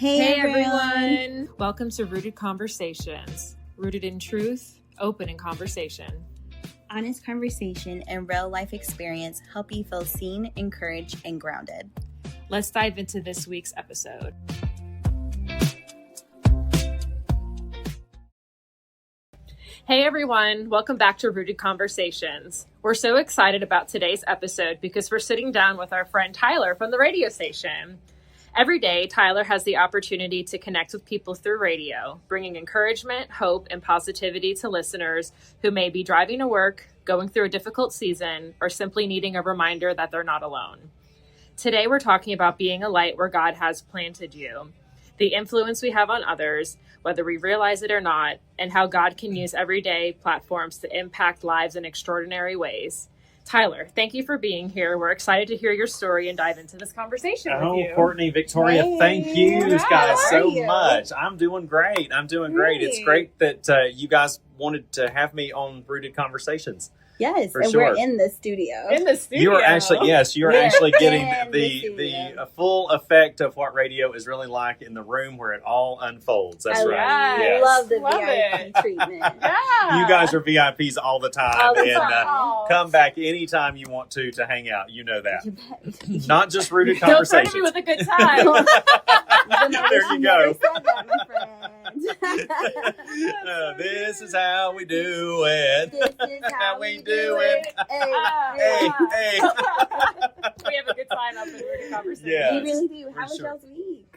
Hey everyone! everyone! Welcome to Rooted Conversations. Rooted in truth, open in conversation. Honest conversation and real life experience help you feel seen, encouraged, and grounded. Let's dive into this week's episode. Hey everyone! Welcome back to Rooted Conversations. We're so excited about today's episode because we're sitting down with our friend Tyler from the radio station. Every day, Tyler has the opportunity to connect with people through radio, bringing encouragement, hope, and positivity to listeners who may be driving to work, going through a difficult season, or simply needing a reminder that they're not alone. Today, we're talking about being a light where God has planted you, the influence we have on others, whether we realize it or not, and how God can use everyday platforms to impact lives in extraordinary ways. Tyler, thank you for being here. We're excited to hear your story and dive into this conversation with you. Courtney, Victoria, Thank you guys so much. I'm doing great. It's great that you guys wanted to have me on Rooted Conversations. Yes, and we're in the studio. You are actually, getting the full effect of what radio is really like in the room where it all unfolds. That's right. I love the VIP treatment. Yeah. You guys are VIPs all the time. Come back anytime you want to hang out. You know that. Not just Rooted Conversations. Don't threaten me with a good time. There you go. Said that, my friend. This is how we do it. This is how we do it. Hey. We have a good time up in Rooted Conversations. Yes, we really do. How was y'all's week?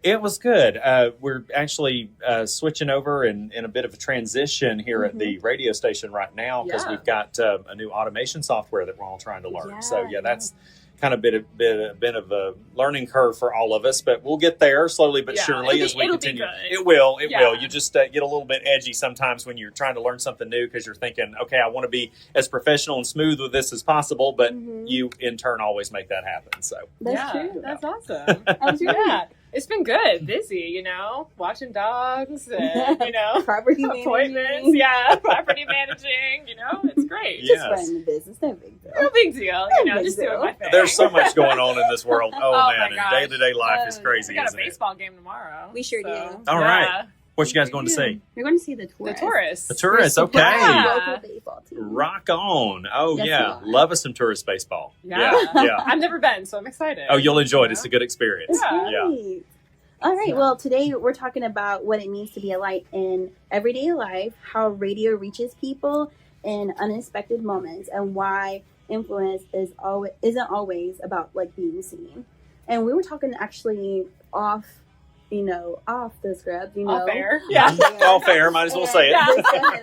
It was good. We're actually switching over in a bit of a transition here at the radio station right now because we've got a new automation software that we're all trying to learn. That's kind of been of a learning curve for all of us, but we'll get there slowly but surely as we continue. It will. You just get a little bit edgy sometimes when you're trying to learn something new because you're thinking, okay, I want to be as professional and smooth with this as possible, but you in turn always make that happen. So that's true. That's awesome. It's been good, busy, watching dogs and, property appointments, property managing, it's great. Just running the business, no big deal. No big deal, just doing my thing. There's so much going on in this world. Oh man, and gosh. day-to-day life is crazy, We got a isn't it? baseball game tomorrow. We sure do. All right. What you guys going to see? We're going to see the Tourists. The Tourists, okay. Local baseball team. Rock on. Oh, Yes, Love us some Tourist baseball. Yeah. I've never been, so I'm excited. Oh, you'll enjoy it. It's a good experience. Great. All right. Well, today we're talking about what it means to be a light in everyday life, how radio reaches people in unexpected moments, and why influence isn't always about being seen. And we were talking actually off the script, Off air. Off air, might as well say it.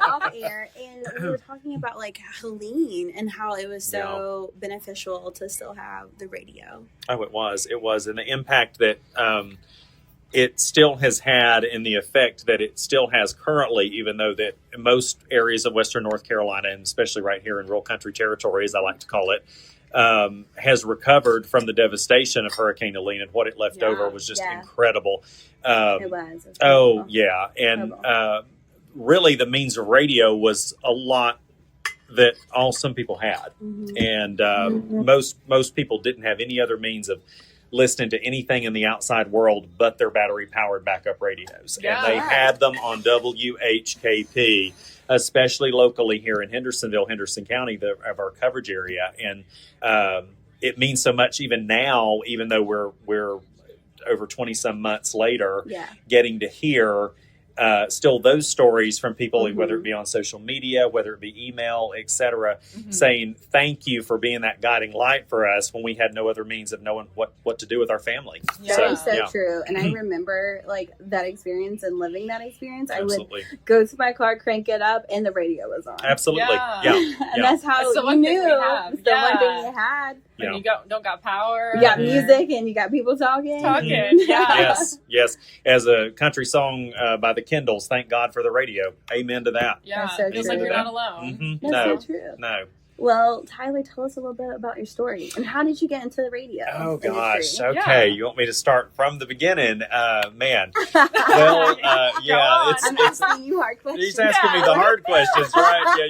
Off air. And we were talking about Helene and how it was so beneficial to still have the radio. Oh, it was. And the impact that it still has had and the effect that it still has currently, even though that most areas of Western North Carolina, and especially right here in rural country territory, as I like to call it, has recovered from the devastation of Hurricane Helene, and what it left over was just incredible. It was. And really the means of radio was a lot that some people had. And most people didn't have any other means of listening to anything in the outside world but their battery-powered backup radios. And they had them on WHKP, especially locally here in Hendersonville, Henderson County, of our coverage area. And it means so much even now, even though we're over 20-some months later, getting to hear still those stories from people, whether it be on social media, whether it be email, etc., saying thank you for being that guiding light for us when we had no other means of knowing what to do with our family. That is so true. And I remember that experience and living that experience. Absolutely. I would go to my car, crank it up, and the radio was on. Absolutely. And that's how you knew it's the one thing you had. When you don't got power. You got music and you got people talking. Yes. As a country song by the Kindles, thank God for the radio. Amen to that. Yeah, so feels like you're not alone. That's so true. No. Well, Tyler, tell us a little bit about your story and how did you get into the radio Oh gosh. industry? Okay. You want me to start from the beginning? Man. Well, yeah. I'm asking you hard questions. He's asking me the hard questions, right?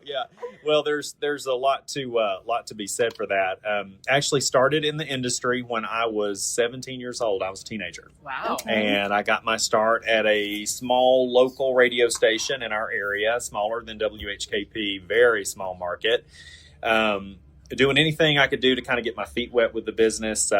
Yeah. Well, there's a lot to be said for that. Actually started in the industry when I was 17 years old. I was a teenager. Wow. Okay. And I got my start at a small local radio station in our area, smaller than WHKP, very small market. Doing anything I could do to kind of get my feet wet with the business.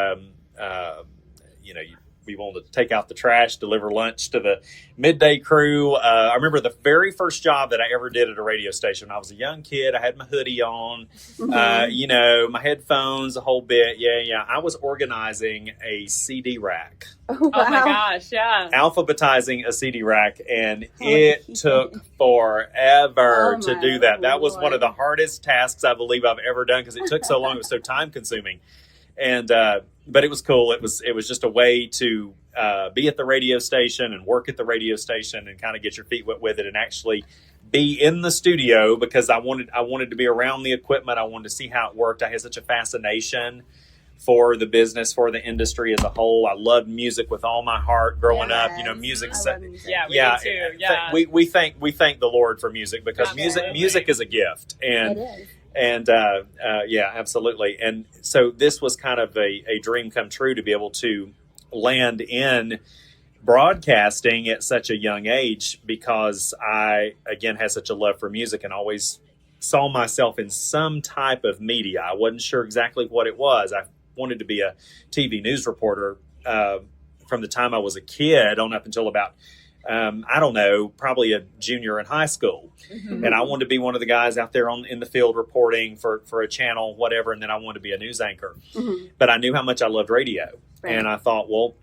We wanted to take out the trash, deliver lunch to the midday crew. I remember the very first job that I ever did at a radio station. When I was a young kid. I had my hoodie on, my headphones, a whole bit. Yeah. I was organizing a CD rack. Oh, wow. Oh my gosh, yeah. Alphabetizing a CD rack, and it took forever to do that. That was one of the hardest tasks I believe I've ever done because it took so long. It was so time consuming. And but it was cool. It was just a way to be at the radio station and work at the radio station and kind of get your feet wet with it and actually be in the studio because I wanted to be around the equipment. I wanted to see how it worked. I had such a fascination for the business, for the industry as a whole. I loved music with all my heart growing up. Music. Yeah, we do too. Yeah. We thank the Lord for music because music is a gift. And it is. And absolutely. And so this was kind of a dream come true to be able to land in broadcasting at such a young age because I, again, had such a love for music and always saw myself in some type of media. I wasn't sure exactly what it was. I wanted to be a TV news reporter from the time I was a kid on up until about probably a junior in high school. Mm-hmm. And I wanted to be one of the guys out there in the field reporting for a channel, whatever. And then I wanted to be a news anchor. Mm-hmm. But I knew how much I loved radio. Right. And I thought, well,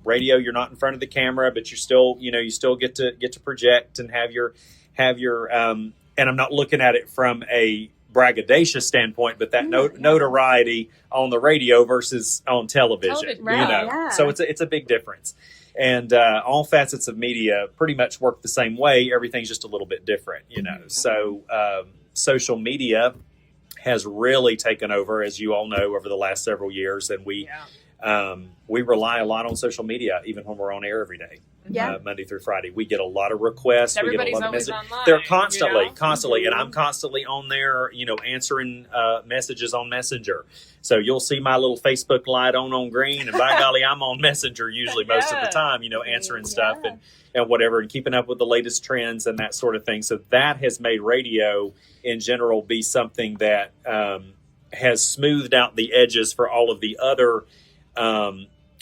radio, you're not in front of the camera, but you're still, you still get to project and have your, and I'm not looking at it from a braggadocious standpoint, but that notoriety on the radio versus on television, right. Yeah. So it's a big difference. And all facets of media pretty much work the same way. Everything's just a little bit different, So social media has really taken over, as you all know, over the last several years. And we rely a lot on social media, even when we're on air every day. Monday through Friday. We get a lot of requests. Everybody's we get a lot always of messages. online. They're constantly. And I'm constantly on there, answering messages on Messenger. So you'll see my little Facebook light on green, and by golly, I'm on Messenger usually most of the time, answering stuff and whatever, and keeping up with the latest trends and that sort of thing. So that has made radio in general be something that has smoothed out the edges for all of the other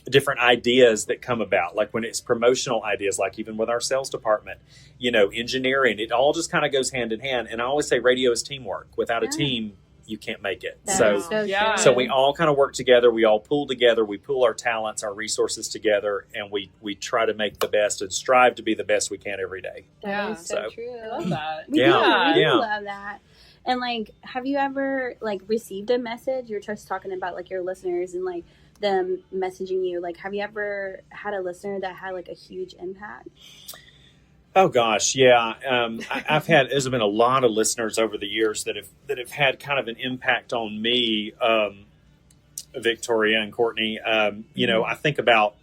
different ideas that come about, like when it's promotional ideas, like even with our sales department, engineering, it all just kind of goes hand in hand. And I always say radio is teamwork. Without a team, you can't make it. So we all kind of work together. We all pull together. We pool our talents, our resources together, and we try to make the best and strive to be the best we can every day. That is so true. I love that. We love that. And have you ever received a message? You're just talking about your listeners and them messaging you. Have you ever had a listener that had a huge impact? Oh gosh, yeah. There's been a lot of listeners over the years that have had kind of an impact on me, Victoria and Courtney. I think about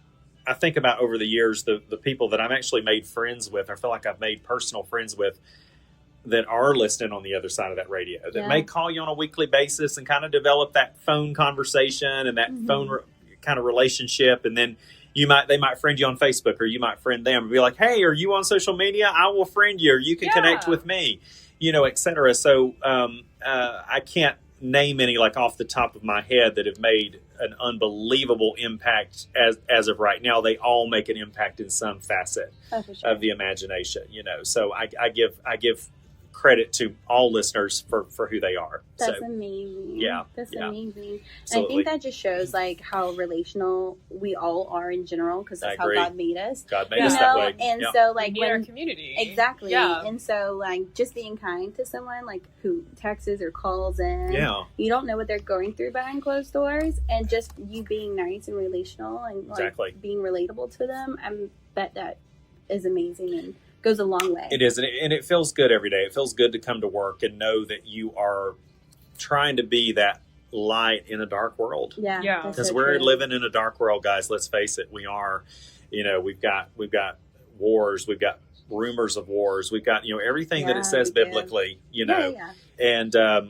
over the years the people that I've actually made friends with. I feel like I've made personal friends with that are listening on the other side of that radio, that may call you on a weekly basis and kind of develop that phone conversation and that phone kind of relationship. And then they might friend you on Facebook, or you might friend them and be like, hey, are you on social media? I will friend you, or you can connect with me, et cetera. So I can't name any off the top of my head that have made an unbelievable impact as of right now. They all make an impact in some facet of the imagination, So I give credit to all listeners for who they are. That's amazing. Yeah. That's amazing. Absolutely. And I think that just shows how relational we all are in general, because that's how God made us. God made us that way. And so we need our community. Exactly. Yeah. And so just being kind to someone who texts or calls in. Yeah. You don't know what they're going through behind closed doors, and just you being nice and relational and being relatable to them. I bet that is amazing and goes a long way. It is, and it feels good every day. It feels good to come to work and know that you are trying to be that light in a dark world. Yeah. Yeah. That's Because so we're true. living in a dark world, guys. Let's face it. We are. We've got wars. We've got rumors of wars. We've got everything that Yeah, it says we do. biblically. Yeah. And I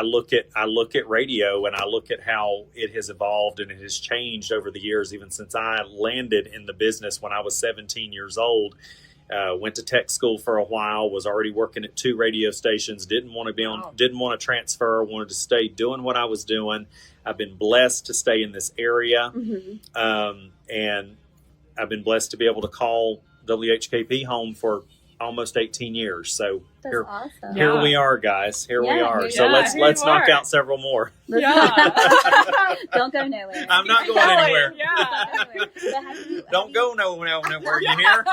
look at radio, and I look at how it has evolved and it has changed over the years. Even since I landed in the business when I was 17 years old. Went to tech school for a while, was already working at 2 radio stations, didn't want to transfer, wanted to stay doing what I was doing. I've been blessed to stay in this area. And I've been blessed to be able to call WHKP home for almost 18 years. So That's here, awesome. here we are, guys. Here we Yeah, are. So yeah, let's here you knock are. out several more. Don't go nowhere. I'm not going anywhere. Yeah. Don't go nowhere. You hear?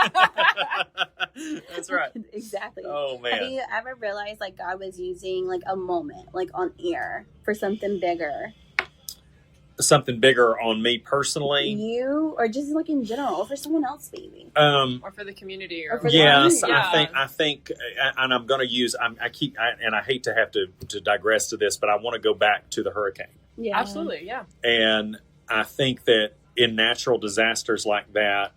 That's right. Exactly. Oh man. Have you ever realized like God was using like a moment, like on air, for something bigger? Something bigger on me personally. You, or just like in general, or for someone else, maybe. Or for the community. Or for the Yes, community. I think, and I'm going to use. And I hate to have to digress to this, but I want to go back to the hurricane. Yeah. Absolutely, yeah. And I think that in natural disasters like that,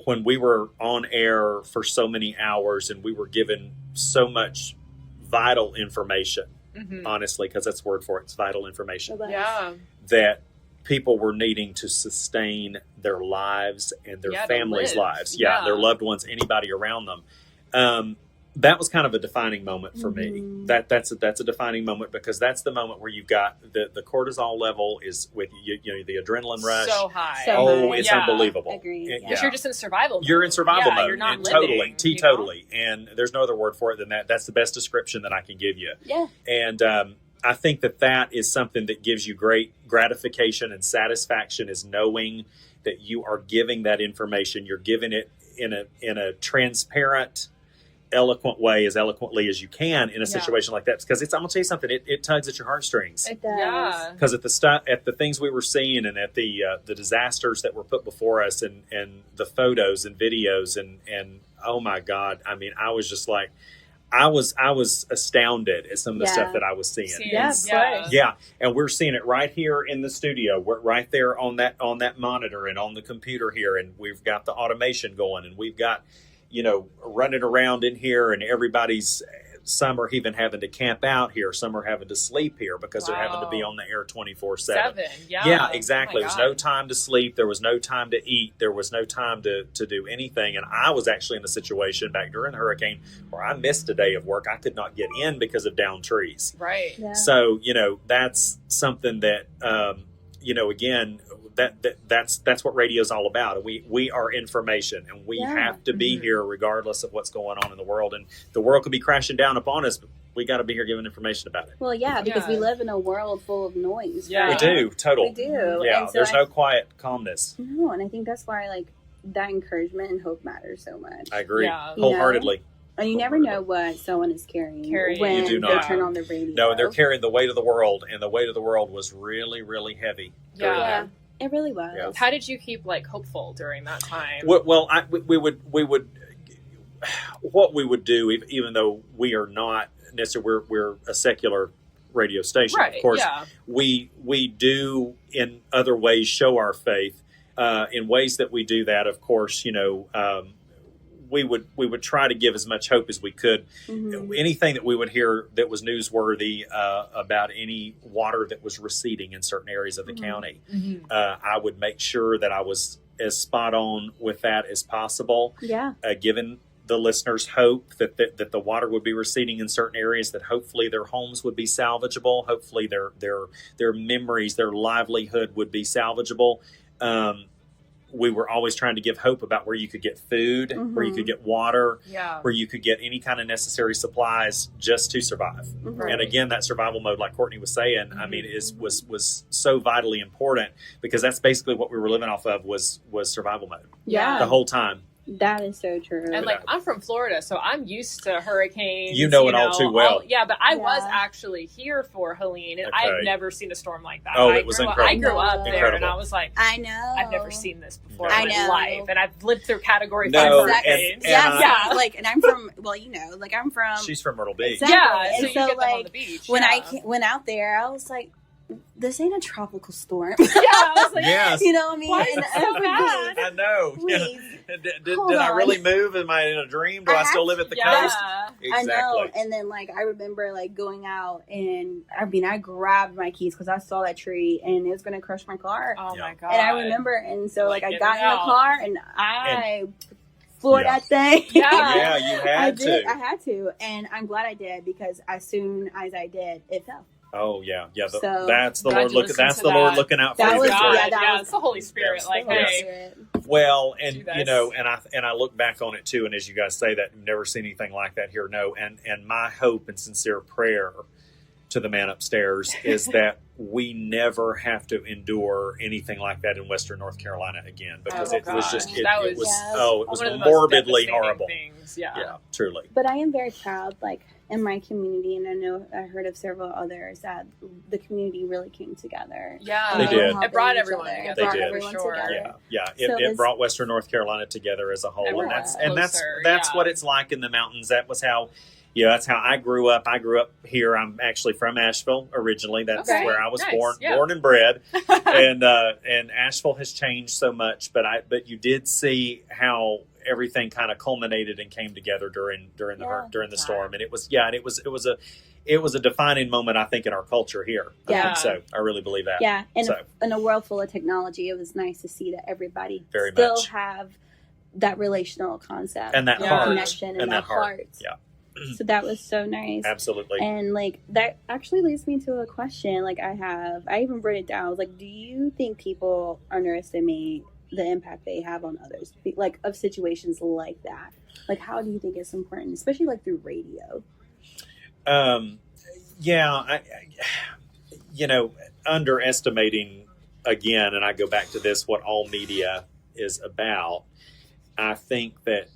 when we were on air for so many hours and we were given so much vital information, honestly, because that's the word for it, it's vital information, Yeah. that people were needing to sustain their lives and their families' live. lives. Yeah. Their loved ones, anybody around them. That was kind of a defining moment for me. That's a defining moment, because that's the moment where you've got the cortisol level is with the adrenaline rush. So high. So It's Yeah. unbelievable. Agreed. It- Yeah. Because you're just in survival mode. You're in survival mode. You're not and living. totally, teetotally. And there's no other word for it than that. That's the best description that I can give you. Yeah. And I think that is something that gives you great gratification and satisfaction, is knowing that you are giving that information. You're giving it in a transparent, eloquent way, as eloquently as you can in a situation like that. Because I'm gonna tell you something, it tugs at your heartstrings. It does. Yeah. Because at the things we were seeing, and at the disasters that were put before us, and the photos and videos, and oh my God, I mean, I was just like, I was astounded at some of the stuff that I was seeing. Yeah, of course. Yeah, and we're seeing it right here in the studio. We're right there on that monitor and on the computer here, and we've got the automation going, and we've got running around in here, and everybody's. Some are even having to camp out here. Some are having to sleep here because they're having to be on the air 24/7. Yeah, exactly. There was no time to sleep. There was no time to eat. There was no time to do anything. And I was actually in a situation back during the hurricane where I missed a day of work. I could not get in because of downed trees. Right. Yeah. So, that's something that, again, that's what radio is all about. We are information, and we have to be here regardless of what's going on in the world. And the world could be crashing down upon us, but we got to be here giving information about it. Well, yeah, because we live in a world full of noise. Yeah. We right? do, total. We do. Yeah, And so there's no quiet calmness. No, and I think that's why like that encouragement and hope matters so much. I agree Yeah. wholeheartedly. And you never know what someone is carrying when You do they not. turn on the radio. No, they're carrying the weight of the world, and the weight of the world was really, really heavy. during Yeah. that. It really was. Yeah. How did you keep hopeful during that time? Well, we would what we would do, even though we are not necessarily, we're a secular radio station. Right. Of course, Yeah. we do in other ways show our faith. In ways that we do that, of course, we would try to give as much hope as we could. Mm-hmm. Anything that we would hear that was newsworthy about any water that was receding in certain areas of the county, I would make sure that I was as spot on with that as possible. Yeah. Giving the listeners hope that the water would be receding in certain areas, that hopefully their homes would be salvageable, hopefully their memories, their livelihood would be salvageable. We were always trying to give hope about where you could get food, where you could get water, where you could get any kind of necessary supplies just to survive. Right. And again, that survival mode, like Courtney was saying, I mean, was so vitally important, because that's basically what we were living off of was survival mode Yeah. the whole time. That is so true. And like, I'm from Florida, so I'm used to hurricanes. You know it all too well. But I was actually here for Helene, and I've never seen a storm like that. Oh, it was incredible. I grew up there, and I was like, I know. I've never seen this before I in know. my life. And I've lived through Category 5 and hurricanes. Like, and I'm from, like I'm from. She's from Myrtle Beach. Exactly. Yeah, and so you get them on the beach. When I went out there, I was like, this ain't a tropical storm. I was like, yes. You know what I mean? Why is it so bad? I know. Please. Did I really move? Am I in a dream? Do I still live at the coast? Exactly. I know. And then, like, I remember, like, going out, and I grabbed my keys because I saw that tree, and it was going to crush my car. Oh, my God. And I remember, and so, like, I got in out. the car, and I floored that thing. Yeah, you had to. I had to. And I'm glad I did, because as soon as I did, it fell. Oh yeah. So, that's the Lord looking. That's the Lord looking out for that you. was, it's the Holy Spirit. Like, hey. Well, and you know, and I look back on it too, and as you guys say that, you've never seen anything like that here. No, and my hope and sincere prayer to the man upstairs is that we never have to endure anything like that in Western North Carolina again, because it was just it was morbidly horrible. Yeah, truly. But I am very proud, like, in my community, and I know I heard of several others, that the community really came together. Yeah, they did. It brought everyone together. They did. Everyone together. Yeah. It brought Western North Carolina together as a whole, and that's what it's like in the mountains. That was how. Yeah, that's how I grew up. I grew up here. I'm actually from Asheville originally. That's where I was born and bred. And Asheville has changed so much, but you did see how everything kind of culminated and came together during the storm, and it was a defining moment, I think, in our culture here. Yeah. I think so. I really believe that. Yeah, and in a world full of technology, it was nice to see that everybody have that relational concept and that heart connection and that heart. Yeah. So that was so nice. Absolutely. And like that actually leads me to a question like I even wrote it down. I was like, do you think people underestimate the impact they have on others, like of situations like that? Like, how do you think it's important, especially like through radio? Underestimating again, and I go back to this, what all media is about. I think that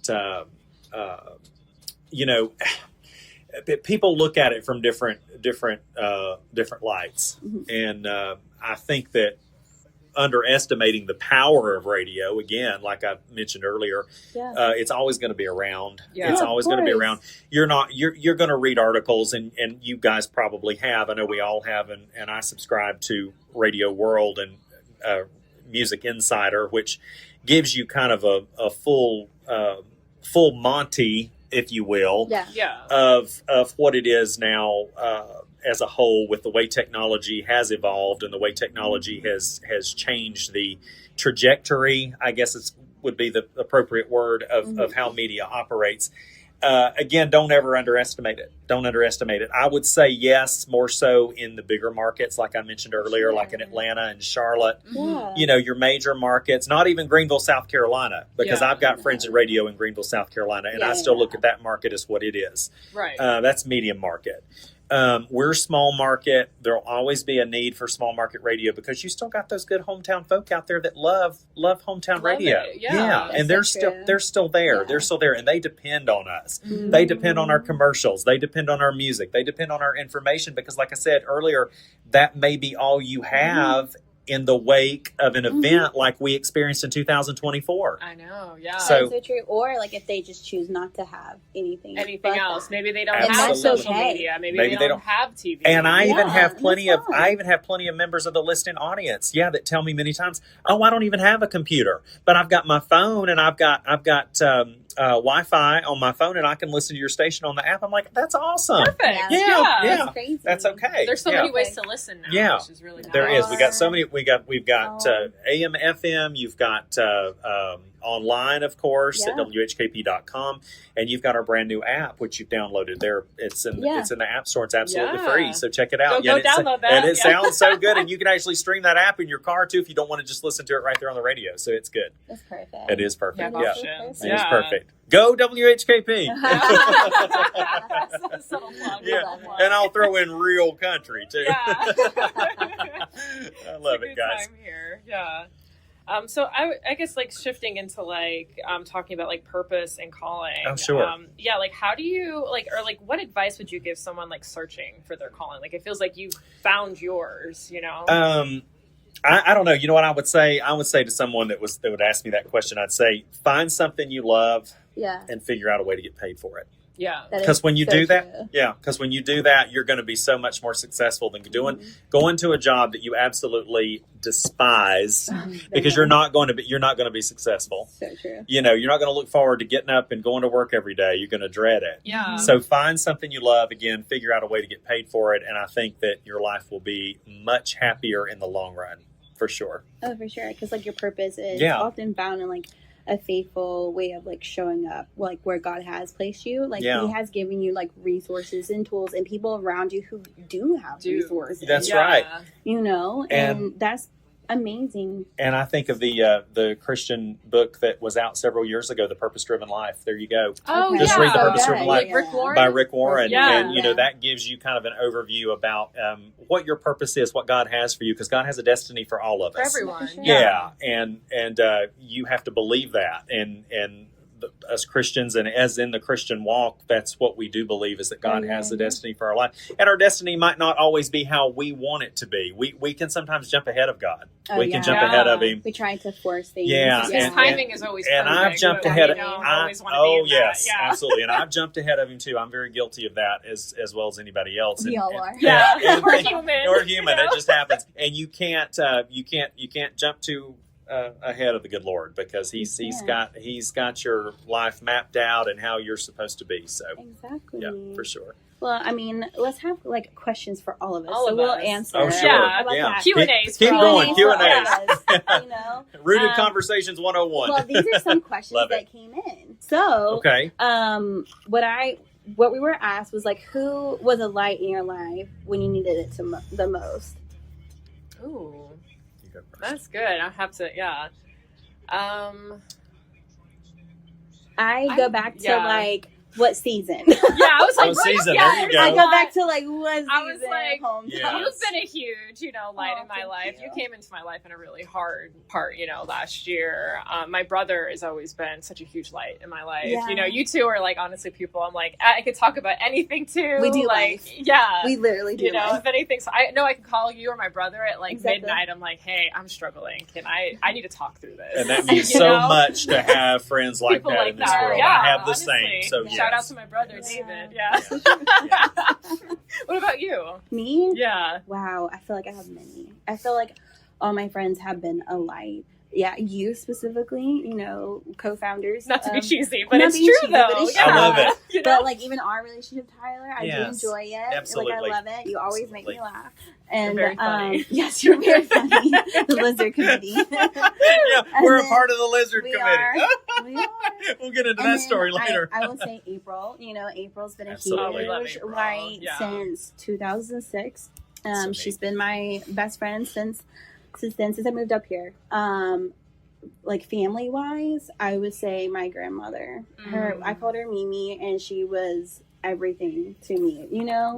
people look at it from different lights, and I think that underestimating the power of radio, again, like I mentioned earlier, it's always going to be around. It's always going to be around. You're going to read articles, and you guys probably have. I know we all have, and I subscribe to Radio World and Music Insider, which gives you kind of a full Monty, if you will, of what it is now as a whole, with the way technology has evolved and the way technology has changed the trajectory, I guess would be the appropriate word of how media operates. Again, don't ever underestimate it. Don't underestimate it. I would say yes, more so in the bigger markets, like I mentioned earlier, like in Atlanta and Charlotte. Your major markets, not even Greenville, South Carolina, because I've got friends in radio in Greenville, South Carolina, and I still look at that market as what it is. Right. That's medium market. We're small market. There'll always be a need for small market radio because you still got those good hometown folk out there that love hometown radio. And they're still there. Yeah. They're still there, and they depend on us. Mm-hmm. They depend on our commercials. They depend on our music. They depend on our information because, like I said earlier, that may be all you have in the wake of an event like we experienced in 2024. I know, yeah. So true. Or like if they just choose not to have anything else. That. Maybe they don't have social media. Maybe they don't have TV. And I even have plenty of members of the listening audience, that tell me many times, "Oh, I don't even have a computer, but I've got my phone and I've got Wi-Fi on my phone, and I can listen to your station on the app." I'm like, that's awesome. Perfect. Yeah. That's crazy. That's okay. There's so many ways to listen now, which is really nice. There is. We got so many. We've got AM, FM. You've got online, of course, at WHKP.com, and you've got our brand new app, which you've downloaded there. It's in the App Store. It's absolutely free, so check it out. Go download that. And it sounds so good, and you can actually stream that app in your car too if you don't want to just listen to it right there on the radio. So it's good. It's perfect. It is perfect. It is perfect. Go WHKP. And I'll throw in real country too. I love it, guys. Time here. Yeah. So I guess like shifting into like talking about like purpose and calling. Oh, sure. Yeah, like how do you like, or like what advice would you give someone like searching for their calling? Like it feels like you found yours, you know? I don't know. You know what I would say? I would say to someone that would ask me that question, I'd say find something you love, and figure out a way to get paid for it. Yeah, because when you so do that, true. because when you do that, you're going to be so much more successful than going to a job that you absolutely despise because you're not going to be successful. So true. You know, you're not going to look forward to getting up and going to work every day. You're going to dread it. Yeah. So find something you love, again, figure out a way to get paid for it, and I think that your life will be much happier in the long run, for sure. Oh, for sure. Because like your purpose is Yeah. often found in like a faithful way of like showing up, like where God has placed you. Like Yeah. He has given you like resources and tools and people around you who do have resources. That's right. You know, and that's amazing. And I think of the Christian book that was out several years ago, The Purpose-Driven Life. There you go. Oh, Just yeah. read The Purpose-Driven Life Like Rick Warren? by Rick Warren. Yeah. And, you know, that gives you kind of an overview about what your purpose is, what God has for you, because God has a destiny for all of For us. everyone. Yeah. And you have to believe that. And as Christians and as in the Christian walk, that's what we do believe, is that God has a destiny for our life. And our destiny might not always be how we want it to be. We can sometimes jump ahead of God. We can jump ahead of Him. We try to force things. Yeah. His timing is always perfect. And I've jumped but ahead we of don't always want to be in that. yes, Yeah. absolutely. And I've jumped ahead of Him too. I'm very guilty of that as well as anybody else. We all are. Yeah. And We're human. We're human. You know? It just happens. And you can't jump too ahead of the good Lord, because he's got your life mapped out and how you're supposed to be. So exactly. yeah, for sure. Well, I mean, let's have like questions for all of us. All so of we'll us. answer. Oh, sure. Yeah. That? Q&As. Keep going. Q&As. Q&As. You know, Rooted Conversations 101. Well, these are some questions Love that it. came in. So, Okay. What we were asked was like, who was a light in your life when you needed it the most? Ooh, You go first. that's good. I have to, yeah. I go back to like what season? Yeah, I was like, Oh, season. Yeah, There you go. I go back to like what season? I was like, hometown. Yeah. You've been a huge, light Oh, in my thank life. you. You came into my life in a really hard part, last year. My brother has always been such a huge light in my life. Yeah. You two are like, honestly, people I'm like, I could talk about anything too. We do like, life. yeah. We literally do. if anything, so I know I can call you or my brother at like Exactly. midnight. I'm like, hey, I'm struggling. I need to talk through this. And that means You so know? much to have friends like People that like in this that. world. Yeah, I have the honestly. same. So Shout out yes. to my brother, Yeah. David. Yeah. What about you? Me? Yeah. Wow, I feel like I have many. I feel like all my friends have been a light. Yeah, you specifically, co-founders. Not to be of- cheesy, but not it's being true cheesy, though. but it's Yeah. true. I love it. You know? But like even our relationship, Tyler, I Yes, do enjoy it. absolutely. Like I love it. You always make me laugh. And You're very funny. yes, you're very funny. The lizard committee. Yeah, And we're a then part of the lizard we committee. are. We are. We'll get into And that then story later. I will say April. April's been a Absolutely. huge Oh, we love April. light Yeah. since 2006. That's She's been my best friend since I moved up here. Like family wise, I would say my grandmother. I called her Mimi, and she was everything to me.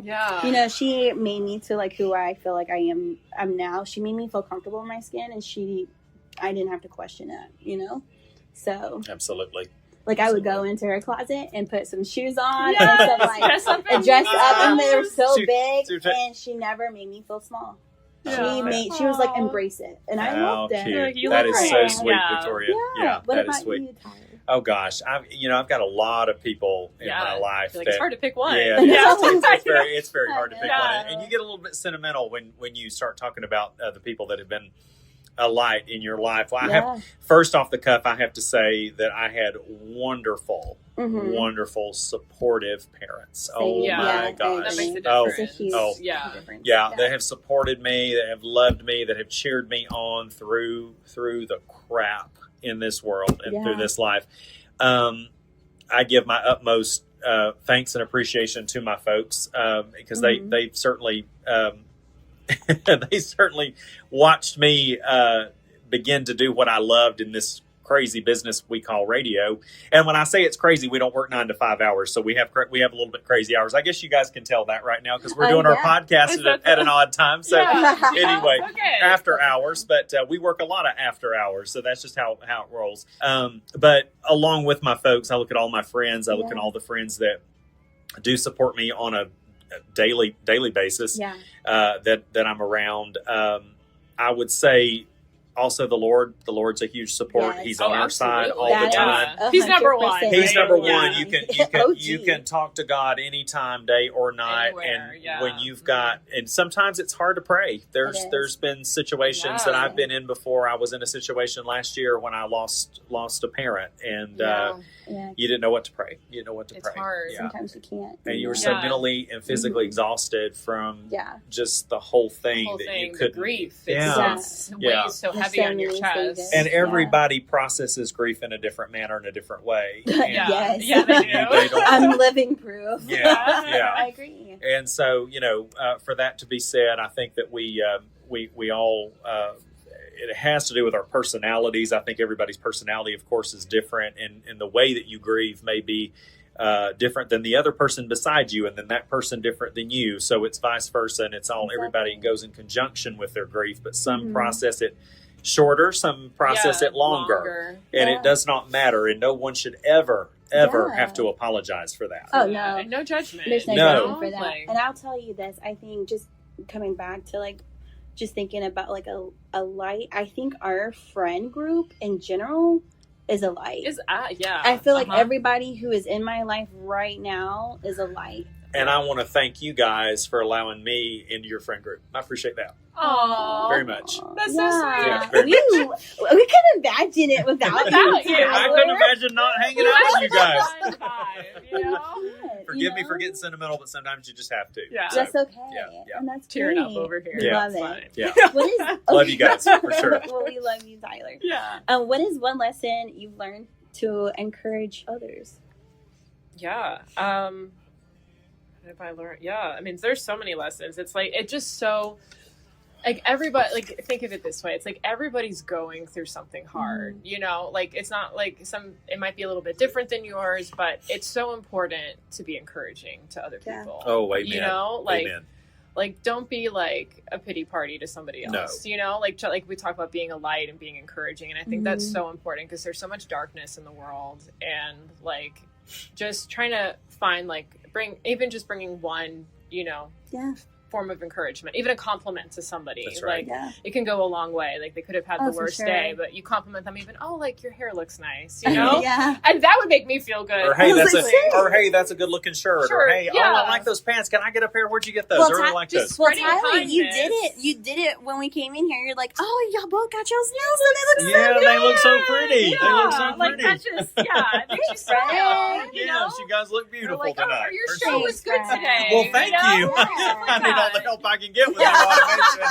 Yeah. She made me to like who I feel like I'm now. She made me feel comfortable in my skin, and I didn't have to question it. So Absolutely. like I would go into her closet and put some shoes on Yes. and some like Dress up in dress up, and they were so Too- big, too tight. and she never made me feel small. Yeah. She was like Aw. embrace it, and I How loved it. cute. You That look is so great. sweet, Yeah. Victoria. Yeah. What that about is sweet. you, Tyler? Oh gosh, I've got a lot of people in my life I feel like that it's hard to pick one. Yeah, Yeah. it's very hard to pick Yeah. one, and you get a little bit sentimental when you start talking about the people that have been a light in your life. Well, I have first off the cuff, I have to say that I had wonderful, wonderful, supportive parents. Oh Yeah. my Yeah, gosh! That makes a Oh, difference. It's a huge Yeah. difference. yeah, that have supported me, that have loved me, that have cheered me on through the crap in this world and through this life. I give my utmost thanks and appreciation to my folks because they certainly they certainly watched me begin to do what I loved in this crazy business we call radio. And when I say it's crazy, we don't work 9 to 5 hours, so we have a little bit crazy hours. I guess you guys can tell that right now because we're doing our podcast at an odd time. So anyway, after hours, but we work a lot of after hours, so that's just how it rolls. But along with my folks, I look at all my friends. I look at all the friends that do support me on a daily basis. That I'm around. I would say also the Lord's a huge support. He's on our side all the time. He's number one. He's number one. You can talk to God anytime, day or night. Anywhere, and when you've got, and sometimes it's hard to pray. There's been situations that I've been in before. I was in a situation last year when I lost a parent, and you didn't know what to pray. You didn't know what to pray. It's hard. Sometimes you can't. And you were so mentally and physically exhausted from just the whole thing that you couldn't. The grief. It's weighs so heavy on your chest. And everybody processes grief in a different manner, in a different way. And yes. They do. I'm living proof. I agree. And so, for that to be said, I think that we all, it has to do with our personalities. I think everybody's personality, of course, is different. And the way that you grieve may be different than the other person beside you, and then that person different than you. So it's vice versa. And it's all, everybody goes in conjunction with their grief, but some process it shorter, some process it longer. And it does not matter. And no one should ever have to apologize for that. Oh, no. And no judgment. There's no judgment for that. And I'll tell you this, I think just coming back to just thinking about a light, I think our friend group in general is a light. I feel like everybody who is in my life right now is a light. And I want to thank you guys for allowing me into your friend group. I appreciate that. Aww. Very much. That's so sweet. Yeah, we couldn't imagine it without you. I couldn't imagine not hanging out with you guys. Forgive me for getting sentimental, but sometimes you just have to. Yeah. So, that's okay. And that's tearing great. up over here. We love it. Yeah. Love you guys, for sure. Well, we love you, Tyler. Yeah. What is one lesson you've learned to encourage others? Yeah. What have I learned? Yeah. I mean, there's so many lessons. It's just so, everybody, think of it this way. It's everybody's going through something hard, it's not it might be a little bit different than yours, but it's so important to be encouraging to other people. Oh, amen. Amen. Don't be a pity party to somebody else, No. We talk about being a light and being encouraging. And I think that's so important because there's so much darkness in the world, and just trying to find bringing one, form of encouragement, even a compliment to somebody. That's right. It can go a long way. They could have had the worst day, but you compliment them even, your hair looks nice, And that would make me feel good. Or hey, that's a good looking shirt. Or hey, I like those pants. Can I get a pair? Where'd you get those? I really like those. Well, Tyler, you did it when we came in here. You're like, oh, y'all both got your nails and they look so good. They look so pretty. They look so pretty. That just, it makes you smile. Yes, you guys look beautiful tonight. Your show was good today. Well, thank you. I need all the help I can get with your automation.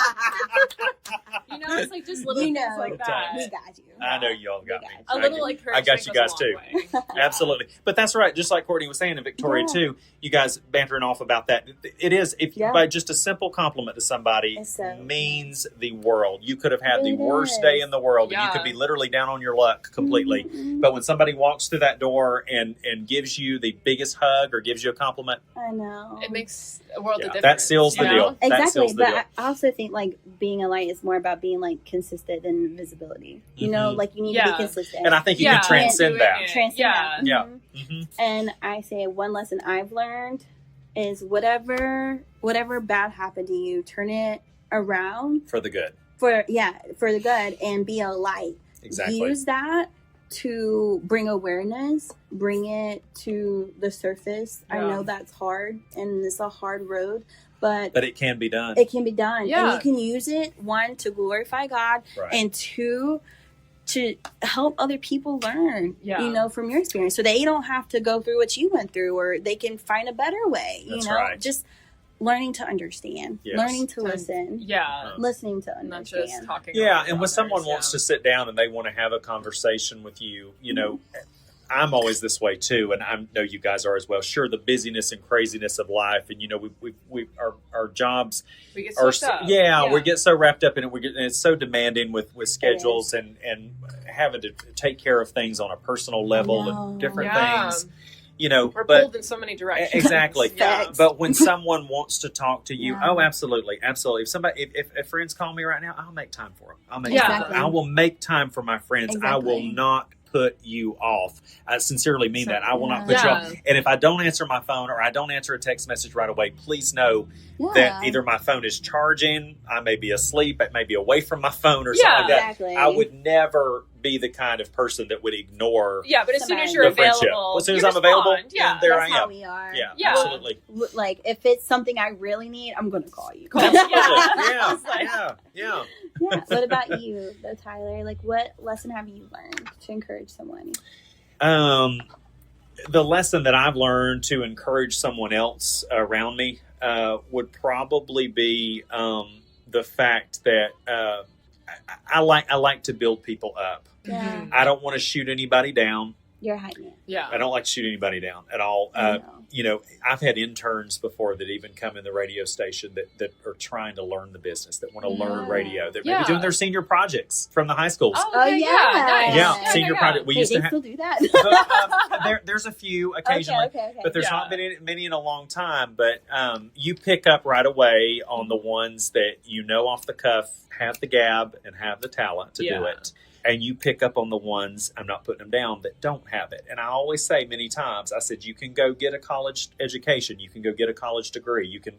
It's just little things like that. We got you. I know you all got me. A little I got you guys too. Absolutely. But that's right. Just like Courtney was saying, and Victoria too, you guys bantering off about that. It is, by just a simple compliment to somebody means the world. You could have had the worst day in the world, and you could be literally down on your luck completely. But when somebody walks through that door and gives you the biggest hug or gives you a compliment, I know. It makes a world of difference. That seals the deal. Exactly. But I also think being a light is more about being consistent than visibility. You need to be consistent. And I think you can transcend that. And I say one lesson I've learned is whatever bad happened to you, turn it around for the good. For the good, and be a light. Exactly. Use that to bring awareness, bring it to the surface. I know that's hard, and it's a hard road, but it can be done. It can be done. Yeah. And you can use it, one, to glorify God, and two, to help other people learn, from your experience, so they don't have to go through what you went through, or they can find a better way. That's right. Just learning to understand, learning to listen, listening to understand, not just talking. And when someone wants to sit down and they want to have a conversation with you, I'm always this way too, and I know you guys are as well. Sure, the busyness and craziness of life, and our jobs We get are swept up. we get so wrapped up in it. And it's so demanding with schedules and having to take care of things on a personal level and different things. We're but pulled in so many directions. exactly. Yeah. But when someone wants to talk to you, Yeah. oh, absolutely. If friends call me right now, I'll make time for them. Time for Exactly. them. I will make time for my friends. I will Exactly. not put you off. I sincerely mean that. I will not put you Yeah. off. And if I don't answer my phone or I don't answer a text message right away, please know Yeah. that either my phone is charging, I may be asleep, it may be away from my phone or something like that. Exactly. I would never be the kind of person that would ignore Yeah, but as soon as Somebody. you're the friendship. available, As soon as you I'm available, respond. Yeah. there That's I how am. we are. Yeah, Yeah. absolutely. Like if it's something I really need, I'm gonna call you. Call. Yeah, It's like- yeah. Yeah. What about you, though, Tyler? Like, what lesson have you learned to encourage someone? The lesson that I've learned to encourage someone else around me would probably be the fact that I like to build people up. Yeah. I don't want to shoot anybody down. You're hiding it. Yeah. I don't like to shoot anybody down at all. I know. I've had interns before that even come in the radio station that are trying to learn the business, that want to learn Yeah. radio, that may Yeah. be doing their senior projects from the high schools. Oh, okay, nice. Yeah, senior project. We Hey, used they to have. still do that. There's a few occasionally, Okay. but there's Yeah. not been many in a long time. But you pick up right away on the ones that off the cuff have the gab and have the talent to do Yeah. it. And you pick up on the ones, I'm not putting them down, that don't have it. And I always say many times, I said, you can go get a college education. You can go get a college degree. You can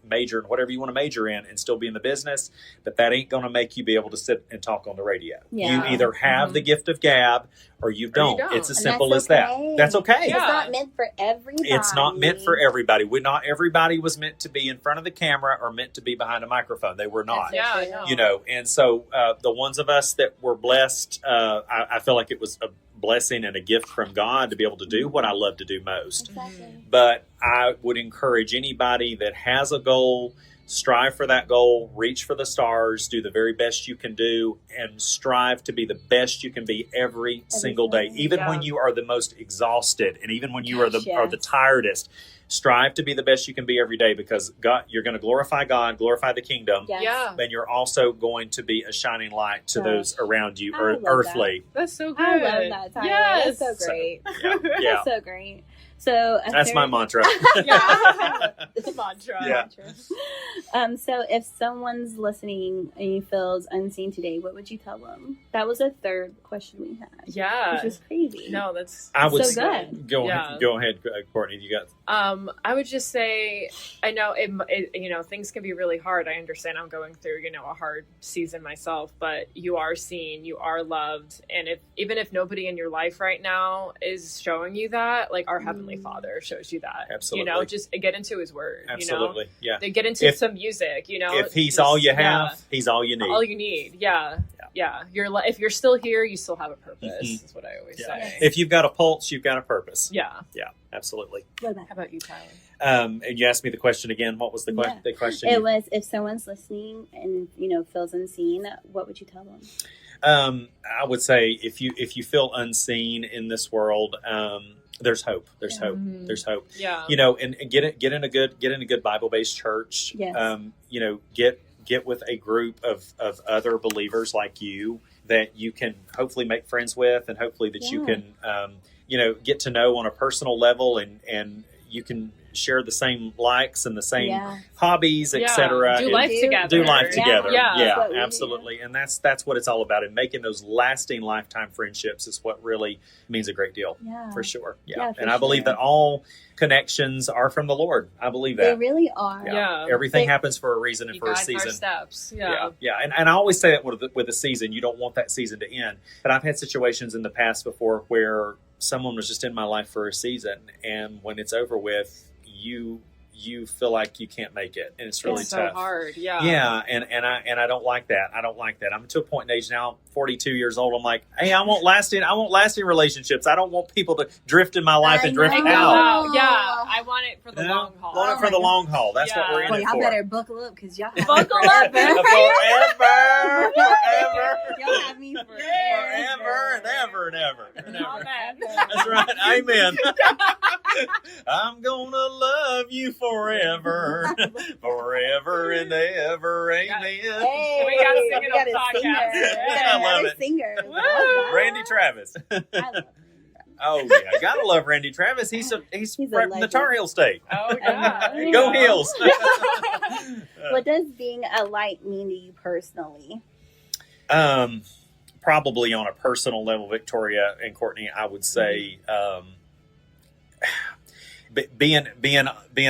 major in whatever you want to major in and still be in the business. But that ain't going to make you be able to sit and talk on the radio. Yeah. You either have the gift of gab or you don't. don't. It's as And simple that's as that. okay. That's okay. Yeah. It's not meant for everybody. It's not meant for everybody. Not everybody was meant to be in front of the camera or meant to be behind a microphone. They were not. That's Yeah, so I true. know. And so the ones of us that were blessed, I feel like it was a blessing and a gift from God to be able to do what I love to do most. Exactly. But I would encourage anybody that has a goal, strive for that goal, reach for the stars, do the very best you can do, and strive to be the best you can be every single day, even Yeah. when you are the most exhausted, and even when you are the Yes. tiredest. Strive to be the best you can be every day, because God, you're going to glorify God, glorify the kingdom, Yes. Yeah. and you're also going to be a shining light to Yes. those around you, I love earthly. That's so good. I love that, Tyler. Yes. That's so great. Yeah, yeah. That's so great. So That's my mantra. Yeah. It's a mantra. Yeah. So if someone's listening and he feels unseen today, what would you tell them? That was a third question we had. Yeah. Which was crazy. No, that's I would So good. go Yeah. ahead, Courtney. You got I would just say, I know things can be really hard. I understand I'm going through, a hard season myself, but you are seen, you are loved. And even if nobody in your life right now is showing you that, like our Heavenly Father shows you that. Absolutely. Just get into His Word. absolutely, yeah. They get into If- some music, If he's just- all you yeah. have, he's all you need. All you need. Yeah. If you're still here, you still have a purpose. Mhm. Is what I always Yeah. say. If you've got a pulse, you've got a purpose. Yeah. Yeah, absolutely. What about How about you, Tyler? And you asked me the question again. What was the Yeah. the question? it was if someone's listening and feels unseen, what would you tell them? I would say if you feel unseen in this world, there's hope. There's hope. Mhm. There's hope. Yeah. And get in a good Bible based church. Yes. Get with a group of other believers like you that you can hopefully make friends with, and hopefully that you Yeah. can get to know on a personal level, and you can share the same likes and the same Yeah. hobbies, etc. Do and life do- together. do life Yeah. together. Yeah. That's what we do. Absolutely. And that's what it's all about. And making those lasting lifetime friendships is what really means a great deal. Yeah. For sure. Yeah. Yeah, for and I believe sure. that all connections are from the Lord. I believe They that. really are. Yeah. Everything They- happens for a reason and You for a guide our season. steps. Yeah. Yeah. And I always say that with a season, you don't want that season to end. But I've had situations in the past before where someone was just in my life for a season, and when it's over with, you feel like you can't make it, and it's really It's tough. so hard. Yeah. Yeah, and I don't like that. I don't like that. I'm to a point in age now, I'm 42 years old. I'm like, hey, I want lasting relationships. I don't want people to drift in my life and drift I out. know. Yeah, I want it for the long haul. Want it for the long haul. That's what we're in Well, it y'all for. better buckle up because y'all Buckle up, Forever. y'all have me Forever and ever and ever. And ever. Amen. That's right. Amen. I'm gonna love you forever. Forever and ever. Amen. Hey, We gotta sing it on a podcast. singer. I love Another it. singer. Woo. Randy Travis. I love him. Oh yeah, gotta love Randy Travis. He's a from the legend. Tar Heel State. Oh, yeah. There you Go Heels. What does being a light mean to you personally? Probably on a personal level, Victoria and Courtney, I would say being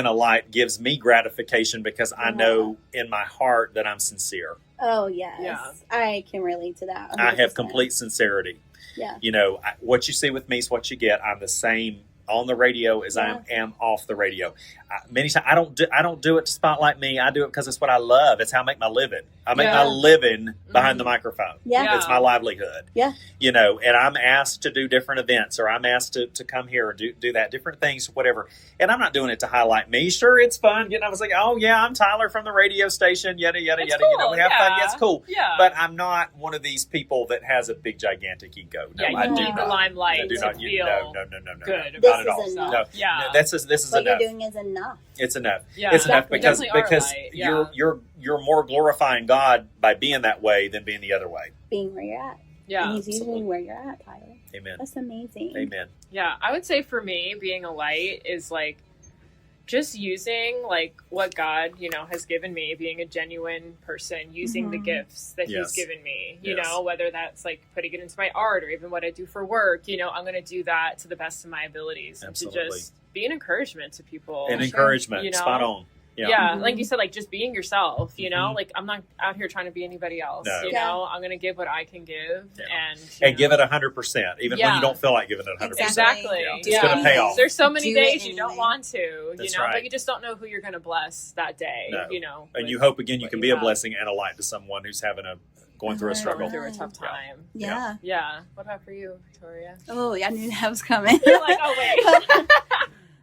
a light gives me gratification because I know in my heart that I'm sincere. Oh, yes. Yeah. I can relate to that. 100%. I have complete sincerity. Yeah. You know, what you see with me is what you get. I'm the same on the radio as Yeah. I am off the radio. Many times I don't do it to spotlight me. I do it because it's what I love. It's how I make my living. I make my living behind the microphone. Yeah. It's my livelihood. Yeah. You know, and I'm asked to do different events, or I'm asked to come here and do that, different things, whatever. And I'm not doing it to highlight me. Sure, it's fun. I was like, oh yeah, I'm Tyler from the radio station, yada, yada, It's yada. cool. You know, we have fun. Yeah, it's cool. Yeah. But I'm not one of these people that has a big, gigantic ego. No, Yeah, I you do need not. the limelight I do to not. feel No. good This Not at is all. enough. No. Yeah. No, this is What enough. you're doing is enough. It's enough. Yeah. It's enough We because definitely are because light. Yeah. you're more glorifying God by being that way than being the other way. Being where you're at. Yeah. And he's usually where you're at, Tyler. Amen. That's amazing. Amen. Yeah, I would say for me, being a light is like just using like what God, has given me, being a genuine person, using the gifts that Yes. He's given me, Yes. whether that's like putting it into my art or even what I do for work, I'm going to do that to the best of my abilities Absolutely. and to just be an encouragement to people. And encouragement. Spot on. Yeah, Mhm. like you said, like just being yourself, Mhm. like I'm not out here trying to be anybody else, No. Yeah. I'm going to give what I can give and And give it 100%, even when Yeah. you don't feel like giving it 100%. Exactly. Yeah. It's Yeah. going to pay off. There's so many Do it days you don't anyway. want to, That's but right. you just don't know who you're going to bless that day, No. And with you hope again you what can you be a have. blessing and a light to someone who's going through a struggle. Going through a tough time. Yeah. Yeah. What about for you, Victoria? Oh, I knew that was coming. You're like, oh wait.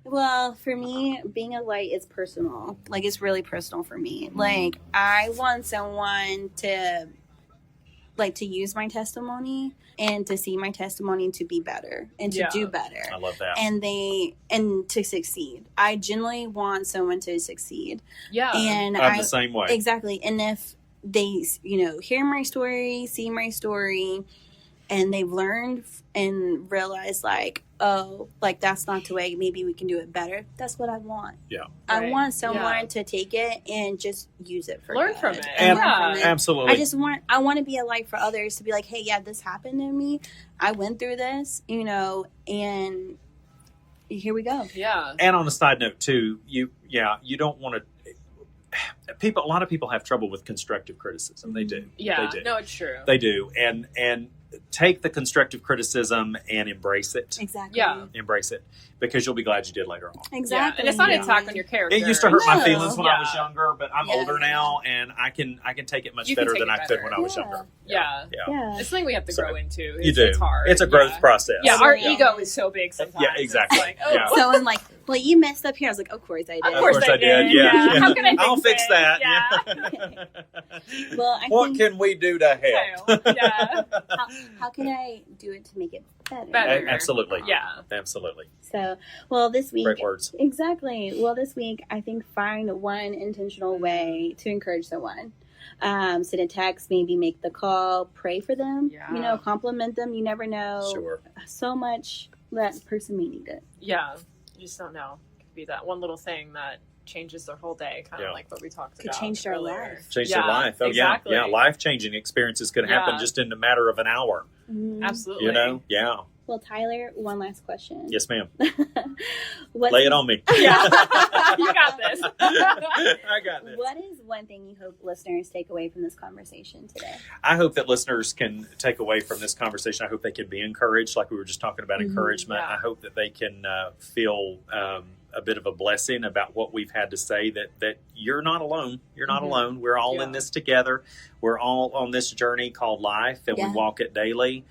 Well, for me, being a light is personal. Like, it's really personal for me. Like, I want someone to use my testimony and to see my testimony to be better and to do better. I love that. And to succeed. I genuinely want someone to succeed. Yeah. And I'm the same way. Exactly. And if they, hear my story, see my story, and they've learned and realized that's not the way, maybe we can do it better. That's what I want. Yeah. I Right. want someone Yeah. to take it and just use it for Learn good. from it. And Yeah. learn from it. Absolutely. I want to be a light for others, to be like, hey, yeah, this happened to me. I went through this, and here we go. Yeah. And on a side note too, you don't want to. A lot of people have trouble with constructive criticism. They do. Yeah. They do. No, it's true. They do. And take the constructive criticism and embrace it. Exactly. Yeah. Embrace it, because you'll be glad you did later on. Exactly. Yeah. And it's not an Yeah. attack on your character. It used to hurt my No. feelings when I was Yeah. younger, but I'm Yeah. older now, and I can take it much You can better take than it I could better. when I was Yeah. younger. Yeah. Yeah. It's something we have to So, grow into. You do. It's hard. It's a growth Yeah. process. Yeah, our Yeah. ego is so big sometimes. Yeah, exactly. It's like, oh, Yeah. Someone like, well, you messed up here. I was like, of course I did. Of course I did. Yeah. How can I I'll fix fix it? that. Yeah. Well, I What think, can we do to help? Yeah. how can I do it to make it better? Better. Absolutely. Yeah. Absolutely. So, well, this week, Great words. exactly. Well, this week, I think find one intentional way to encourage someone. Send a text, maybe make the call, pray for them, Yeah. compliment them. You never know Sure. so much that person may need it. Yeah. You just don't know. It could be that one little thing that changes their whole day, kind Yeah. of like what we talked Could about. change their earlier. life. Change Yeah, their life. Oh, exactly. yeah. Life-changing experiences could happen Yeah. just in a matter of an hour. Mhm. Absolutely. Yeah. Well, Tyler, one last question. Yes, ma'am. What's- Lay it on me. Yeah. You got this. I got this. What is one thing you hope listeners take away from this conversation today? I hope that listeners can take away from this conversation. I hope they can be encouraged, like we were just talking about Mhm. encouragement. Yeah. I hope that they can feel a bit of a blessing about what we've had to say, that you're not alone. You're not alone. We're all in this together. We're all on this journey called life, and we walk it daily.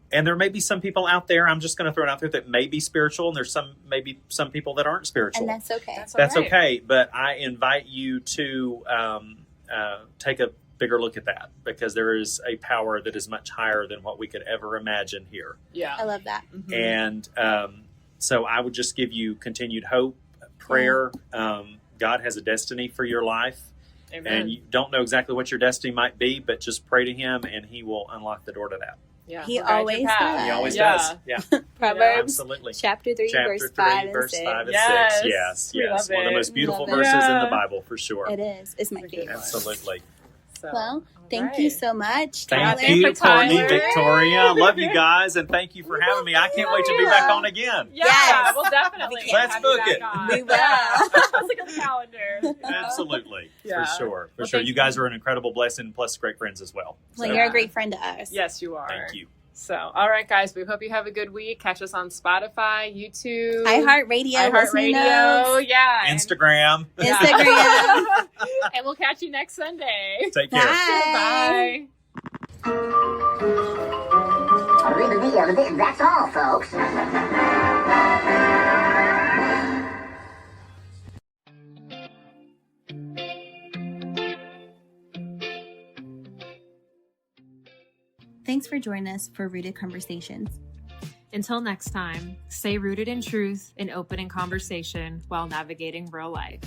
And there may be some people out there, I'm just going to throw it out there, that may be spiritual, and there's maybe some people that aren't spiritual. And that's okay. That's okay. But I invite you to take a bigger look at that, because there is a power that is much higher than what we could ever imagine here. Yeah. I love that. And so I would just give you continued hope, prayer. God has a destiny for your life. Amen. And you don't know exactly what your destiny might be, but just pray to him and he will unlock the door to that. Yeah. He always does. He always does. Yeah. Proverbs Absolutely. chapter 3, verse 5 and 6. Yes. Yes. We love One of the it. most beautiful Love it. verses in the Bible, for sure. It is. It's my favorite. Absolutely. So, Well, thank you so much, Thank Tyler. you, Courtney, Tyler. Victoria. Love you guys, and thank you for having me. I can't wait to be back on again. Yeah, Yes. we'll definitely. Let's have you book back it. on. We will. Yeah. Let's look at the calendar. Absolutely. Yeah. For sure. Well, For sure. thank You guys are an incredible blessing, plus great friends as well. Well, So, you're a great friend to us. Yes, you are. thank you. So, all right, guys, we hope you have a good week. Catch us on Spotify, YouTube, iHeartRadio. iHeartRadio, yeah, and- Instagram. Instagram. and we'll catch you next Sunday. Take care. Bye. Bye. That's all, folks. Thanks for joining us for Rooted Conversations. Until next time, stay rooted in truth and open in conversation while navigating real life.